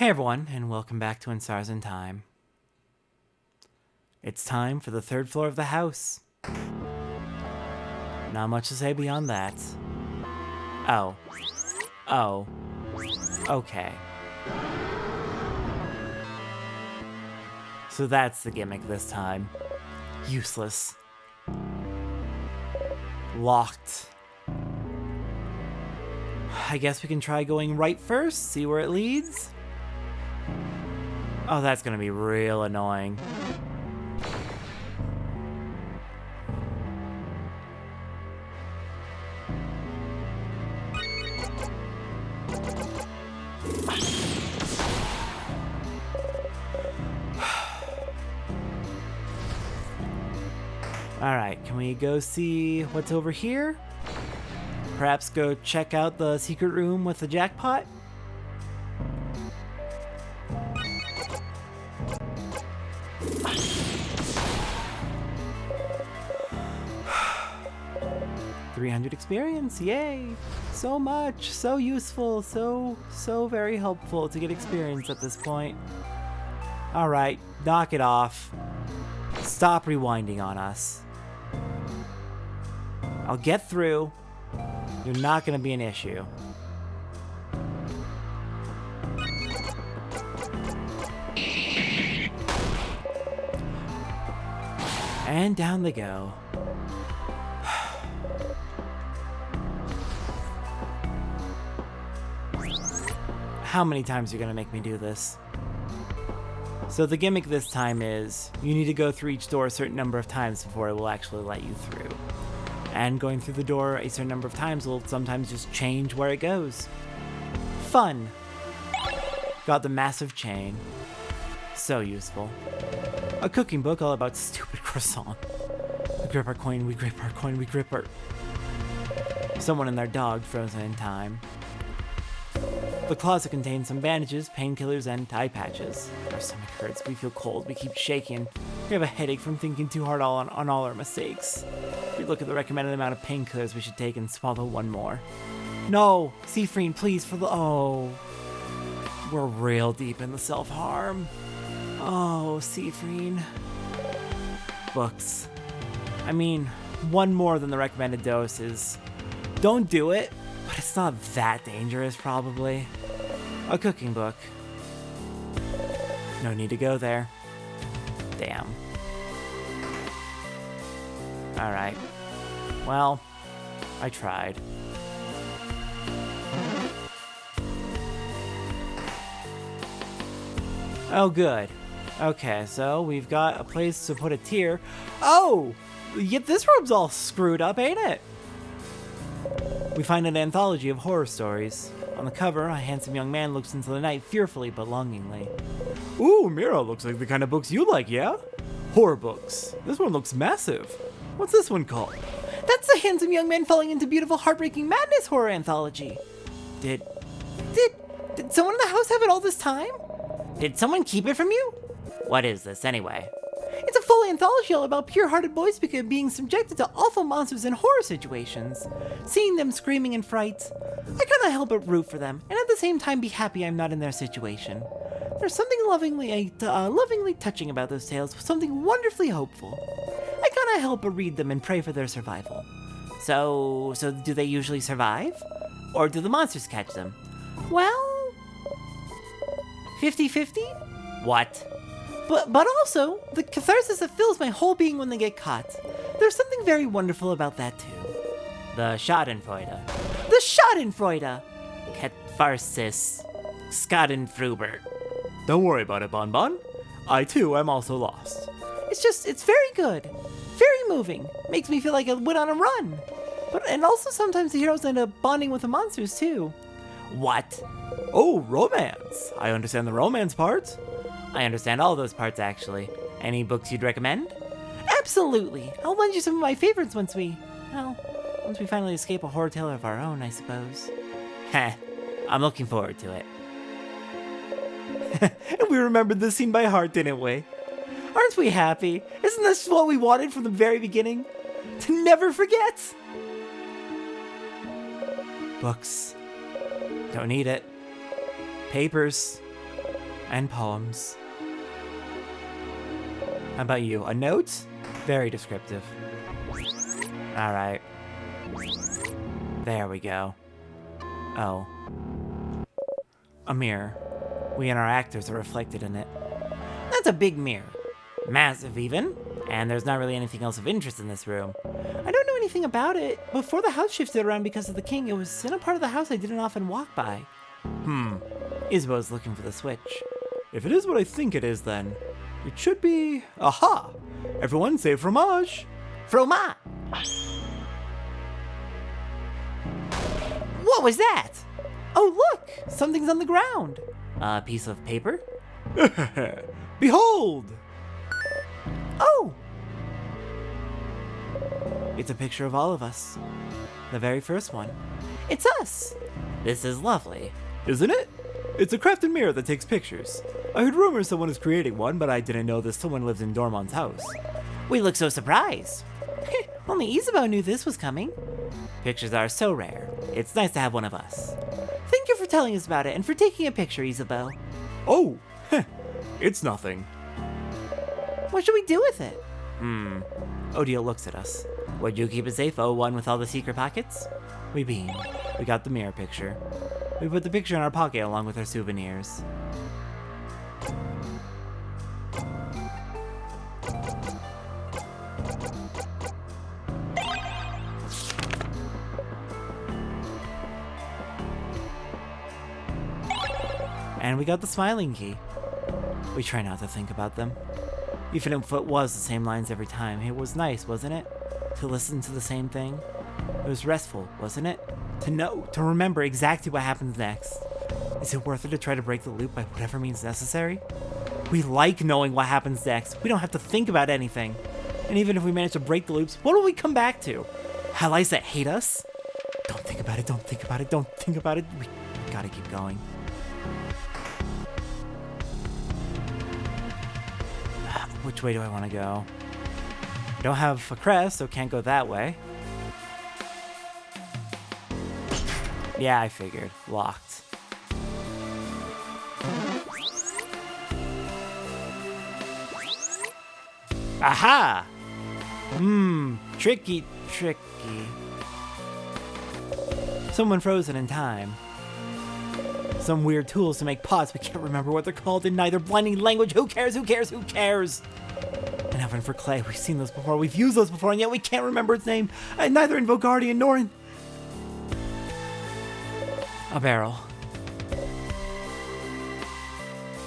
Hey everyone, and welcome back to In Stars in Time. It's time for the third floor of the house. Not much to say beyond that. Oh. Okay. So that's the gimmick this time. Useless. Locked. I guess we can try going right first, see where it leads. Oh, that's gonna be real annoying. Alright, can we go see what's over here? Perhaps go check out the secret room with the jackpot? $300 experience, yay! So much, so useful, so very helpful to get experience at this point. Alright, knock it off. Stop rewinding on us. I'll get through. You're not gonna be an issue. And down they go. How many times are you gonna make me do this? So the gimmick this time is, you need to go through each door a certain number of times before it will actually let you through. And going through the door a certain number of times will sometimes just change where it goes. Fun! Got the massive chain. So useful. A cooking book all about stupid croissant. We grip our coin, we grip our coin, we grip our... Someone and their dog frozen in time. The closet contains some bandages, painkillers, and eye patches. Our stomach hurts, we feel cold, we keep shaking. We have a headache from thinking too hard on all our mistakes. We look at the recommended amount of painkillers we should take and swallow one more. No! Seafreen, please, for the... Oh. We're real deep in the self-harm. Oh, Seafreen. Books. I mean, one more than the recommended dose is... Don't do it, but it's not that dangerous, probably. A cooking book. No need to go there. Damn. Alright. Well, I tried. Oh, good. Okay, so we've got a place to put a tier. Oh! Yet this room's all screwed up, ain't it? We find an anthology of horror stories. On the cover, a handsome young man looks into the night fearfully but longingly. Ooh, Mira, looks like the kind of books you like, yeah? Horror books. This one looks massive. What's this one called? That's the handsome young man falling into beautiful heartbreaking madness horror anthology. Did someone in the house have it all this time? Did someone keep it from you? What is this anyway? It's a full anthology all about pure-hearted boys being subjected to awful monsters in horror situations. Seeing them screaming in fright, I cannot help but root for them, and at the same time be happy I'm not in their situation. There's something lovingly touching about those tales, something wonderfully hopeful. I cannot help but read them and pray for their survival. So do they usually survive? Or do the monsters catch them? Well, 50-50? What? But also, the catharsis that fills my whole being when they get caught. There's something very wonderful about that too. The Schadenfreude. The Schadenfreude! Catharsis. Schadenfreude. Don't worry about it, Bon Bon. I too am also lost. It's very good. Very moving. Makes me feel like I went on a run. And also sometimes the heroes end up bonding with the monsters too. What? Oh, romance. I understand the romance part. I understand all those parts, actually. Any books you'd recommend? Absolutely! I'll lend you some of my favorites once we finally escape a horror tale of our own, I suppose. Heh, I'm looking forward to it. And we remembered this scene by heart, didn't we? Aren't we happy? Isn't this what we wanted from the very beginning? To never forget! Books. Don't need it. Papers. And poems. How about you? A note? Very descriptive. Alright. There we go. Oh. A mirror. We and our actors are reflected in it. That's a big mirror. Massive even. And there's not really anything else of interest in this room. I don't know anything about it. Before the house shifted around because of the king, it was in a part of the house I didn't often walk by. Isabeau's looking for the switch. If it is what I think it is, then it should be... Aha! Everyone say fromage! Fromage! What was that? Oh, look! Something's on the ground. A piece of paper? Behold! Oh! It's a picture of all of us. The very first one. It's us! This is lovely. Isn't it? It's a crafted mirror that takes pictures. I heard rumors someone is creating one, but I didn't know that someone lived in Dormont's house. We look so surprised. Only Isabeau knew this was coming. Pictures are so rare. It's nice to have one of us. Thank you for telling us about it and for taking a picture, Isabeau. Oh, it's nothing. What should we do with it? Odile looks at us. Would you keep it safe, one with all the secret pockets? We beam. We got the mirror picture. We put the picture in our pocket along with our souvenirs. And we got the smiling key. We try not to think about them. Even if it was the same lines every time, it was nice, wasn't it? To listen to the same thing. It was restful, wasn't it? To know, to remember exactly what happens next. Is it worth it to try to break the loop by whatever means necessary? We like knowing what happens next. We don't have to think about anything. And even if we manage to break the loops, what will we come back to? Allies that hate us? Don't think about it, don't think about it, don't think about it. We gotta keep going. Which way do I want to go? I don't have a crest, so can't go that way. Yeah, I figured. Locked. Aha! Tricky, tricky. Someone frozen in time. Some weird tools to make pots, we can't remember what they're called in neither blinding language. Who cares, who cares, who cares? An oven for clay, we've seen those before, we've used those before, and yet we can't remember its name. Neither in Vogardian nor in... A barrel.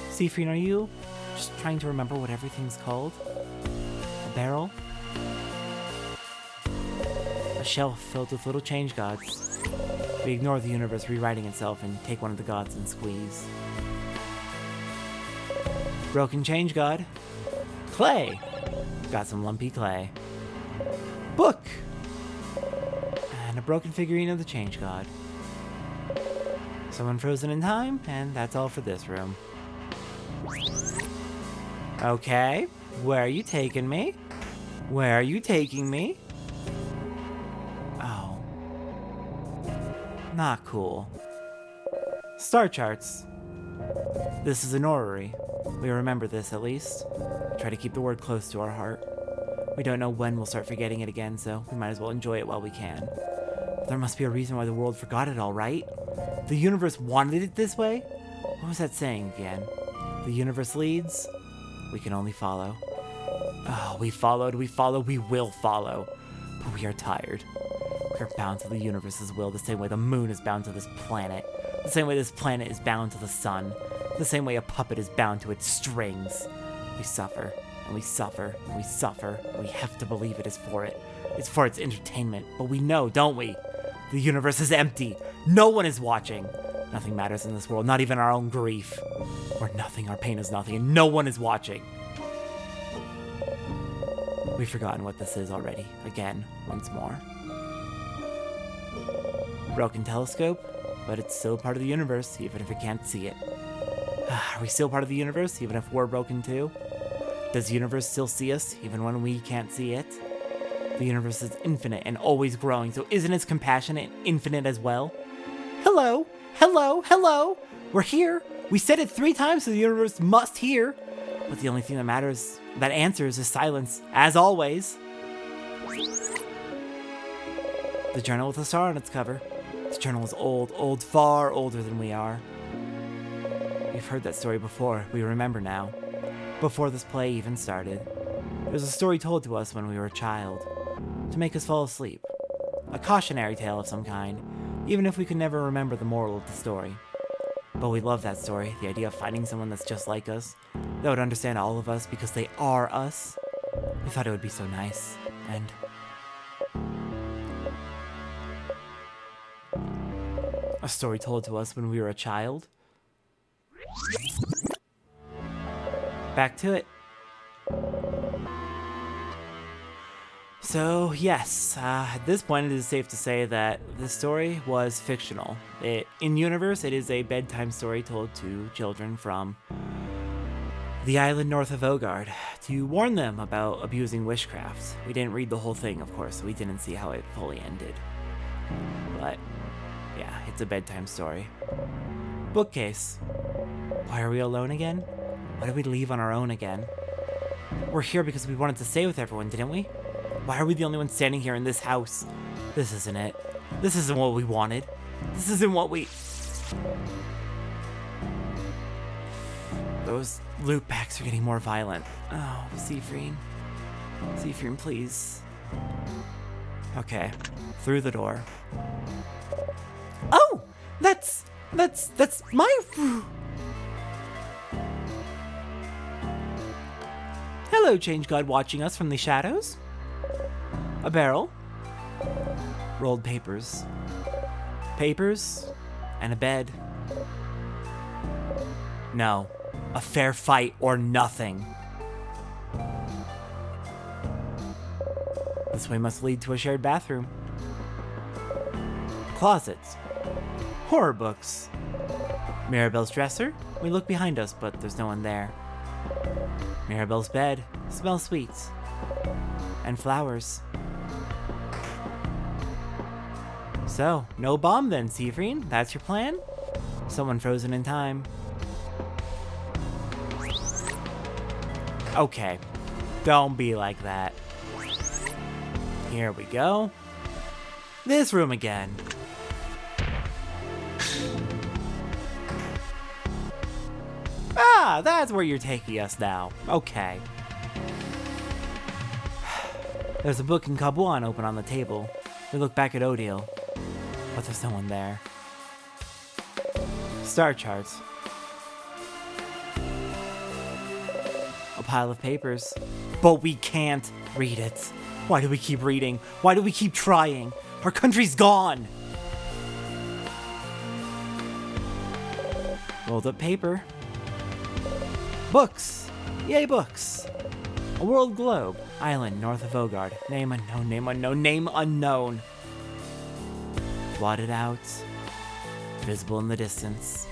Seafreen, are you just trying to remember what everything's called? A barrel? A shelf filled with little change gods. We ignore the universe rewriting itself and take one of the gods and squeeze. Broken change god. Clay. Got some lumpy clay. Book. And a broken figurine of the change god. Someone frozen in time, and that's all for this room. Okay, where are you taking me? Where are you taking me? Oh. Not cool. Star charts. This is an orrery. We remember this, at least. Try to keep the word close to our heart. We don't know when we'll start forgetting it again, so we might as well enjoy it while we can. But there must be a reason why the world forgot it all, right? The universe wanted it this way? What was that saying again? The universe leads, we can only follow. Oh, we followed, we will follow. But we are tired. We are bound to the universe's will the same way the moon is bound to this planet. The same way this planet is bound to the sun. The same way a puppet is bound to its strings. We suffer, and we suffer, and we suffer, and we have to believe it is for it. It's for its entertainment, but we know, don't we? The universe is empty. No one is watching. Nothing matters in this world, not even our own grief. We're nothing, our pain is nothing, and no one is watching. We've forgotten what this is already. Again, once more. Broken telescope, but it's still part of the universe, even if it can't see it. Are we still part of the universe, even if we're broken too? Does the universe still see us, even when we can't see it? The universe is infinite and always growing, so isn't its compassionate and infinite as well? Hello! Hello! Hello! We're here! We said it 3 times, so the universe must hear. But the only thing that answers is silence, as always. The journal with a star on its cover. This journal is old, far older than we are. We've heard that story before, we remember now. Before this play even started. It was a story told to us when we were a child, to make us fall asleep. A cautionary tale of some kind, even if we could never remember the moral of the story. But we love that story, the idea of finding someone that's just like us, that would understand all of us because they are us. We thought it would be so nice, and... a story told to us when we were a child. Back to it. So, yes, at this point it is safe to say that this story was fictional. In universe, it is a bedtime story told to children from the island north of Ogard to warn them about abusing witchcraft. We didn't read the whole thing, of course, so we didn't see how it fully ended. But, yeah, it's a bedtime story. Bookcase. Why are we alone again? Why did we leave on our own again? We're here because we wanted to stay with everyone, didn't we? Why are we the only ones standing here in this house? This isn't it. This isn't what we wanted. This isn't what we... Those loop backs are getting more violent. Oh, Seafreen. Seafreen, please. Okay, through the door. Oh! That's my... Hello, Change God watching us from the shadows. A barrel. Rolled papers. Papers. And a bed. No. A fair fight or nothing. This way must lead to a shared bathroom. Closets. Horror books. Mirabelle's dresser. We look behind us, but there's no one there. Mirabelle's bed. Smells sweet. And flowers. So, no bomb then, Seafreen? That's your plan? Someone frozen in time. Okay. Don't be like that. Here we go. This room again. Ah, that's where you're taking us now. Okay. There's a book in Kabuan open on the table. We look back at Odile, but there's no one there. Star charts. A pile of papers. But we can't read it. Why do we keep reading? Why do we keep trying? Our country's gone! Rolled up paper. Books! Yay, books! A world globe. Island north of Ogard. Name unknown, name unknown, name unknown. Blotted out. Visible in the distance.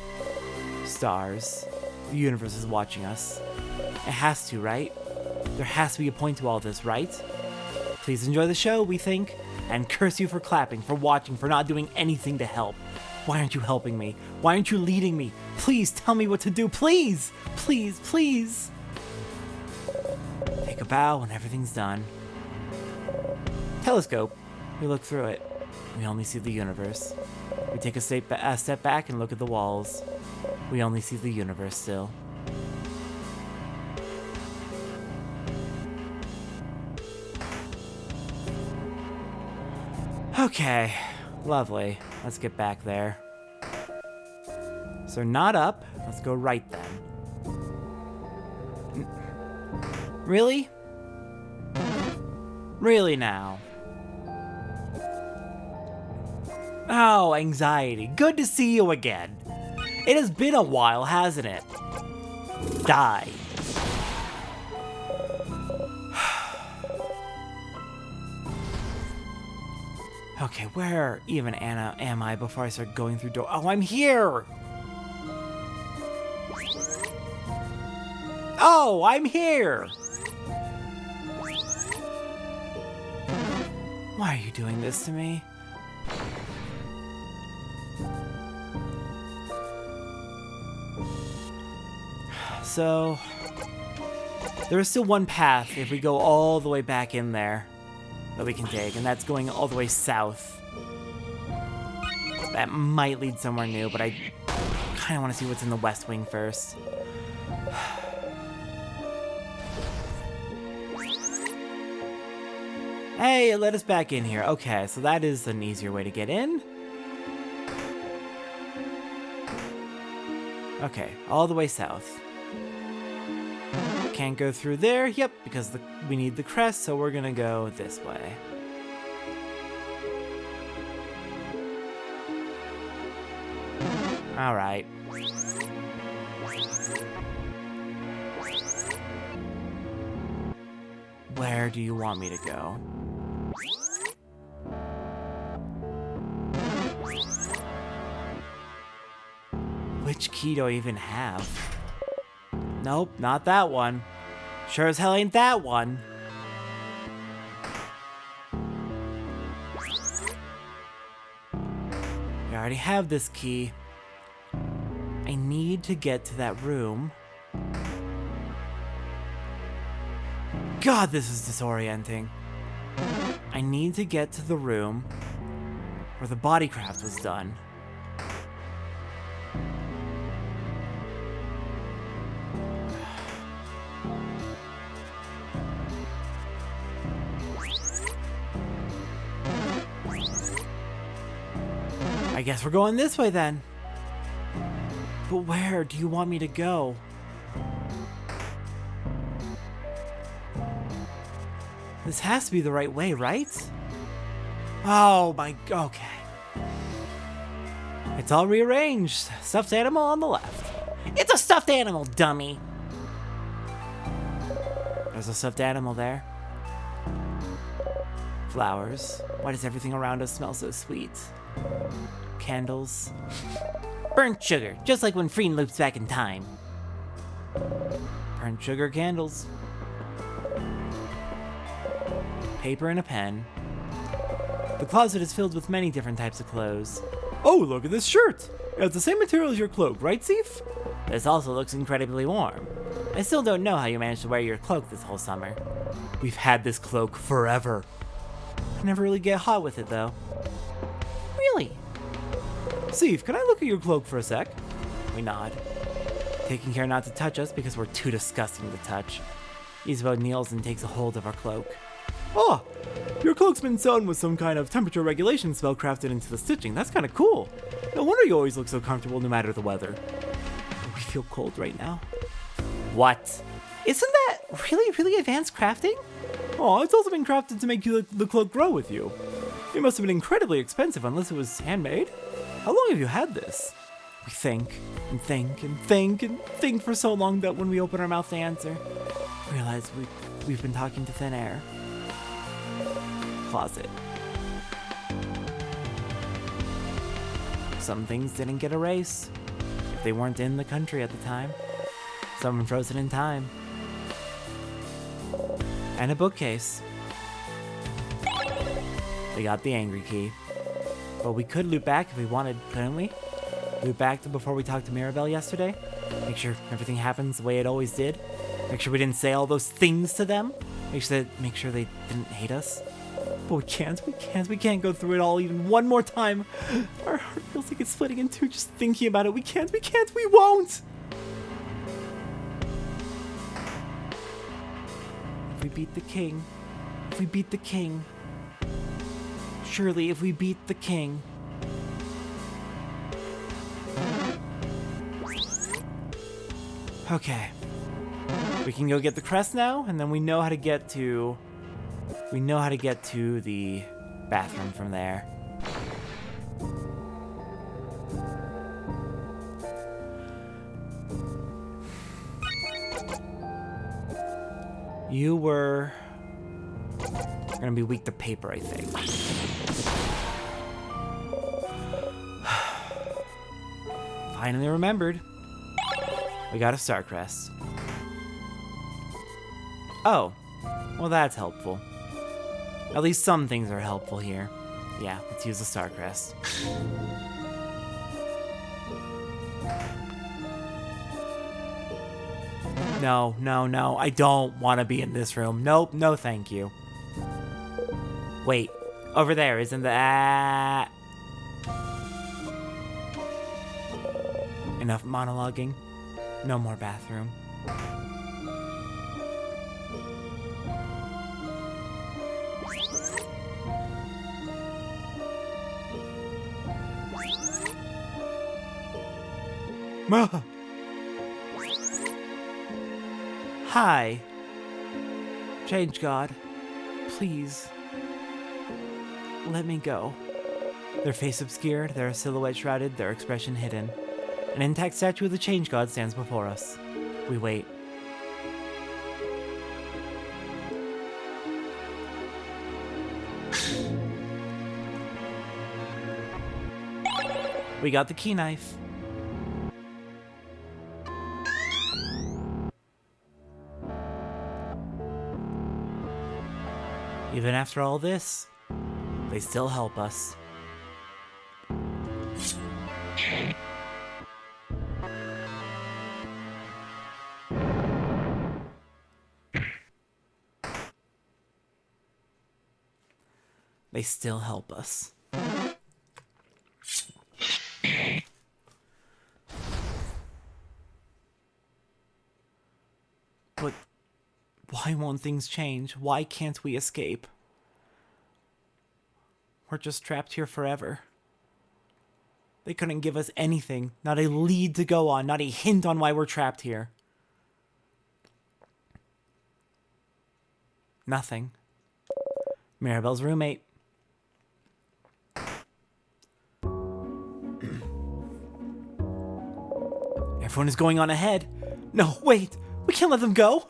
Stars. The universe is watching us. It has to, right? There has to be a point to all this, right? Please enjoy the show, we think, and curse you for clapping, for watching, for not doing anything to help. Why aren't you helping me? Why aren't you leading me? Please tell me what to do, please! Please, please! Take a bow when everything's done. Telescope. We look through it. We only see the universe. We take a step back and look at the walls. We only see the universe still. Okay, lovely. Let's get back there. So not up. Let's go right then. Really? Really now? Oh, anxiety. Good to see you again. It has been a while, hasn't it? Die. Okay, where even am I before I start going through door? Oh, I'm here! Oh, I'm here! Why are you doing this to me? So there is still one path if we go all the way back in there that we can take, and that's going all the way south. That might lead somewhere new, but I kind of want to see what's in the West Wing first. Hey, it let us back in here. Okay, so that is an easier way to get in. Okay, all the way south. Can't go through there. Yep, because we need the crest, so we're gonna go this way. All right. Where do you want me to go? Which key do I even have? Nope, not that one. Sure as hell ain't that one. I already have this key. I need to get to that room. God, this is disorienting. I need to get to the room where the body craft was done. I guess we're going this way then. But where do you want me to go? This has to be the right way, right? Oh my, okay. It's all rearranged. Stuffed animal on the left. It's a stuffed animal, dummy. There's a stuffed animal there. Flowers. Why does everything around us smell so sweet? Candles. Burnt sugar, just like when Freen loops back in time. Burnt sugar candles. Paper and a pen. The closet is filled with many different types of clothes. Oh, look at this shirt! It's the same material as your cloak, right, Steve? This also looks incredibly warm. I still don't know how you managed to wear your cloak this whole summer. We've had this cloak forever. I never really get hot with it, though. Really? Steve, can I look at your cloak for a sec? We nod, taking care not to touch us because we're too disgusting to touch. Isabel kneels and takes a hold of our cloak. Oh, your cloak's been sewn with some kind of temperature regulation spell crafted into the stitching. That's kind of cool. No wonder you always look so comfortable no matter the weather. We feel cold right now. What? Isn't that really advanced crafting? Oh, it's also been crafted to make the cloak grow with you. It must have been incredibly expensive unless it was handmade. How long have you had this? We think and think and think and think for so long that when we open our mouth to answer, we realize we've been talking to thin air. Closet. Some things didn't get erased if they weren't in the country at the time. Some were frozen in time. And a bookcase. We got the angry key. But we could loop back if we wanted, couldn't we? Loop back to before we talked to Mirabelle yesterday. Make sure everything happens the way it always did. Make sure we didn't say all those things to them. Make sure they didn't hate us. But we can't go through it all even one more time. Our heart feels like it's splitting in two just thinking about it. We won't! If we beat the king, surely if we beat the king. Okay. We can go get the crest now, and then we know how to get to the bathroom from there. You were gonna be weak to paper, I think. Finally remembered. We got a star crest. Oh, well that's helpful. At least some things are helpful here. Yeah, let's use the star crest. No, no, no. I don't want to be in this room. Nope, no thank you. Wait, over there, isn't that... Enough monologuing. No more bathroom. Hi. Change God. Please. Let me go. Their face obscured, their silhouette shrouded, their expression hidden. An intact statue of the Change God stands before us. We wait. We got the KeyKnife. Even after all this, they still help us. They still help us. But why won't things change? Why can't we escape? We're just trapped here forever. They couldn't give us anything, not a lead to go on, not a hint on why we're trapped here. Nothing. Mirabelle's roommate. Everyone is going on ahead. No, wait! We can't let them go!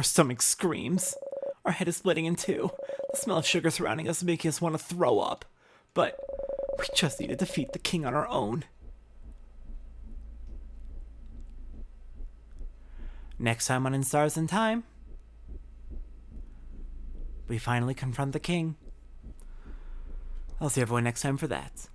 Our stomach screams. Our head is splitting in two. The smell of sugar surrounding us is making us want to throw up. But we just need to defeat the king on our own. Next time on In Stars and Time, we finally confront the king. I'll see everyone next time for that.